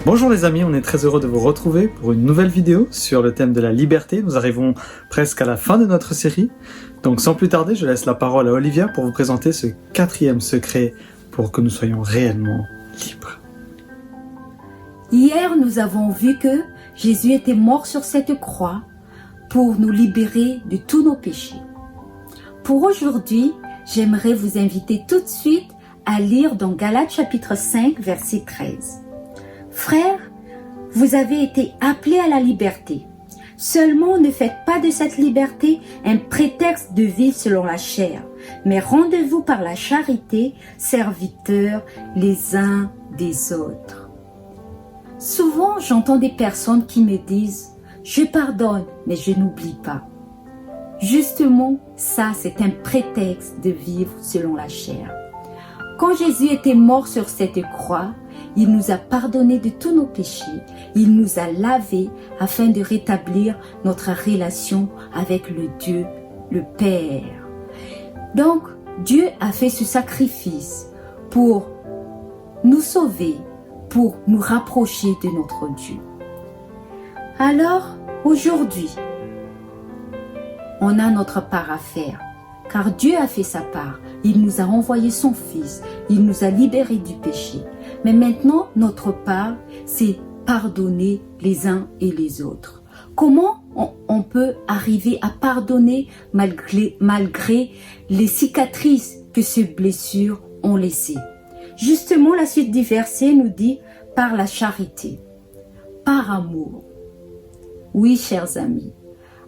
Bonjour les amis, on est très heureux de vous retrouver pour une nouvelle vidéo sur le thème de la liberté. Nous arrivons presque à la fin de notre série. Donc sans plus tarder, je laisse la parole à Olivia pour vous présenter ce 4e secret pour que nous soyons réellement libres. Hier, nous avons vu que Jésus était mort sur cette croix pour nous libérer de tous nos péchés. Pour aujourd'hui, j'aimerais vous inviter tout de suite à lire dans Galates chapitre 5, verset 13. Frères, vous avez été appelés à la liberté. Seulement, ne faites pas de cette liberté un prétexte de vivre selon la chair, mais rendez-vous par la charité, serviteurs les uns des autres. Souvent, j'entends des personnes qui me disent « Je pardonne, mais je n'oublie pas ». Justement, ça, c'est un prétexte de vivre selon la chair. Quand Jésus était mort sur cette croix, il nous a pardonné de tous nos péchés. Il nous a lavés afin de rétablir notre relation avec le Dieu, le Père. Donc, Dieu a fait ce sacrifice pour nous sauver, pour nous rapprocher de notre Dieu. Alors, aujourd'hui, on a notre part à faire, car Dieu a fait sa part. Il nous a envoyé son Fils, il nous a libérés du péché. Mais maintenant, notre part, c'est pardonner les uns et les autres. Comment on peut arriver à pardonner malgré les cicatrices que ces blessures ont laissées? Justement, la suite du verset nous dit « par la charité, par amour ». Oui, chers amis,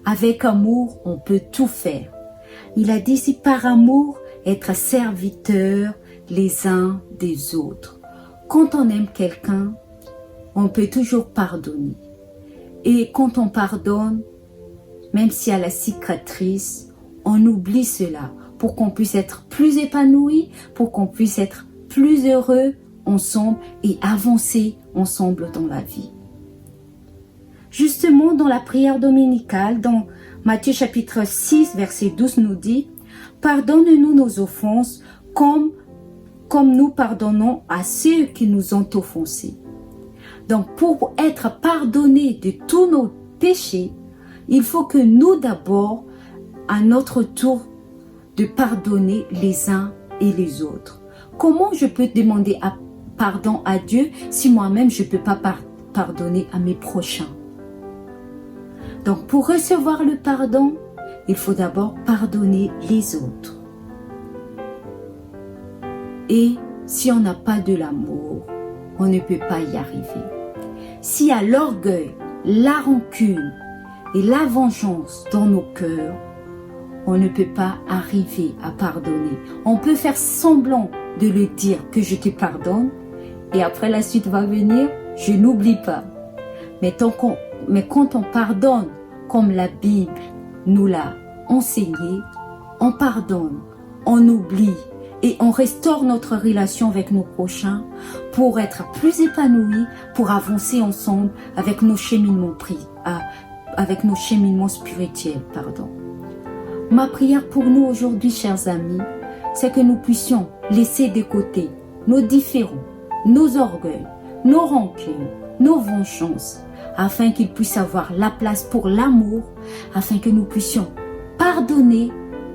avec amour, on peut tout faire. Il a dit ici par amour, être serviteurs les uns des autres. Quand on aime quelqu'un, on peut toujours pardonner. Et quand on pardonne, même s'il y a la cicatrice, on oublie cela pour qu'on puisse être plus épanoui, pour qu'on puisse être plus heureux ensemble et avancer ensemble dans la vie. Justement, dans la prière dominicale, dans Matthieu chapitre 6, verset 12 nous dit « Pardonne-nous nos offenses comme nous pardonnons à ceux qui nous ont offensés. » Donc, pour être pardonnés de tous nos péchés, il faut que nous d'abord, à notre tour, de pardonner les uns et les autres. Comment je peux demander pardon à Dieu si moi-même je ne peux pas pardonner à mes prochains? Donc, pour recevoir le pardon, il faut d'abord pardonner les autres. Et si on n'a pas de l'amour, on ne peut pas y arriver. S'il y a l'orgueil, la rancune et la vengeance dans nos cœurs, on ne peut pas arriver à pardonner. On peut faire semblant de le dire que je te pardonne et après la suite va venir, je n'oublie pas. Mais quand on pardonne, comme la Bible nous l'a enseigné, on pardonne, on oublie et on restaure notre relation avec nos prochains pour être plus épanouis, pour avancer ensemble avec nos cheminements spirituels. Ma prière pour nous aujourd'hui, chers amis, c'est que nous puissions laisser de côté nos différends, nos orgueils, nos rancunes, nos vengeances, afin qu'il puisse avoir la place pour l'amour, afin que nous puissions pardonner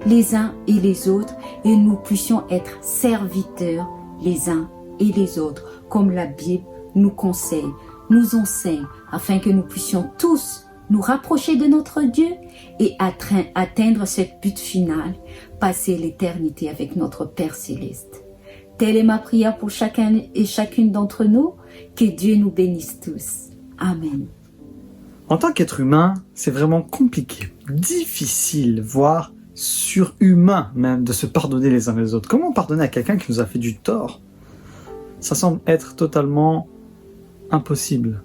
les uns et les autres et nous puissions être serviteurs les uns et les autres, comme la Bible nous conseille, nous enseigne, afin que nous puissions tous nous rapprocher de notre Dieu et atteindre ce but final, passer l'éternité avec notre Père Céleste. Telle est ma prière pour chacun et chacune d'entre nous, que Dieu nous bénisse tous. Amen. En tant qu'être humain, c'est vraiment compliqué, difficile, voire surhumain même, de se pardonner les uns les autres. Comment pardonner à quelqu'un qui nous a fait du tort? Ça semble être totalement impossible.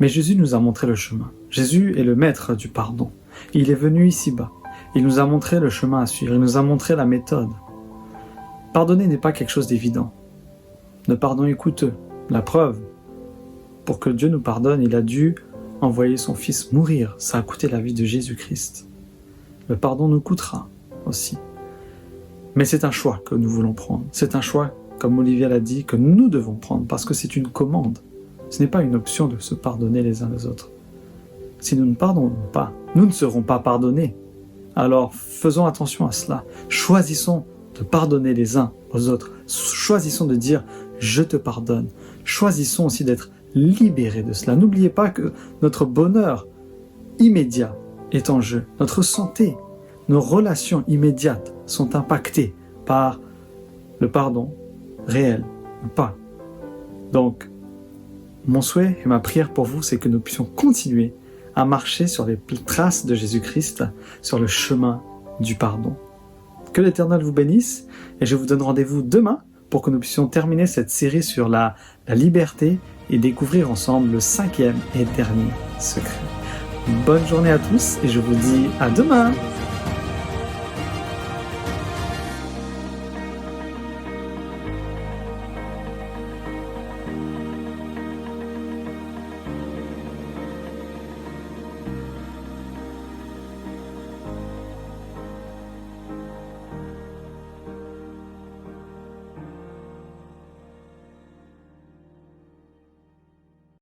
Mais Jésus nous a montré le chemin. Jésus est le maître du pardon. Il est venu ici-bas. Il nous a montré le chemin à suivre. Il nous a montré la méthode. Pardonner n'est pas quelque chose d'évident. Le pardon est coûteux. La preuve, pour que Dieu nous pardonne, il a dû envoyer son Fils mourir. Ça a coûté la vie de Jésus-Christ. Le pardon nous coûtera aussi. Mais c'est un choix que nous voulons prendre. C'est un choix, comme Olivia l'a dit, que nous devons prendre parce que c'est une commande. Ce n'est pas une option de se pardonner les uns les autres. Si nous ne pardonnons pas, nous ne serons pas pardonnés. Alors faisons attention à cela. Choisissons de pardonner les uns aux autres. Choisissons de dire « je te pardonne ». Choisissons aussi d'être libérés de cela. N'oubliez pas que notre bonheur immédiat est en jeu. Notre santé, nos relations immédiates sont impactées par le pardon réel ou pas. Donc, mon souhait et ma prière pour vous, c'est que nous puissions continuer à marcher sur les traces de Jésus-Christ, sur le chemin du pardon. Que l'Éternel vous bénisse, et je vous donne rendez-vous demain pour que nous puissions terminer cette série sur la liberté et découvrir ensemble le 5e et dernier secret. Bonne journée à tous, et je vous dis à demain!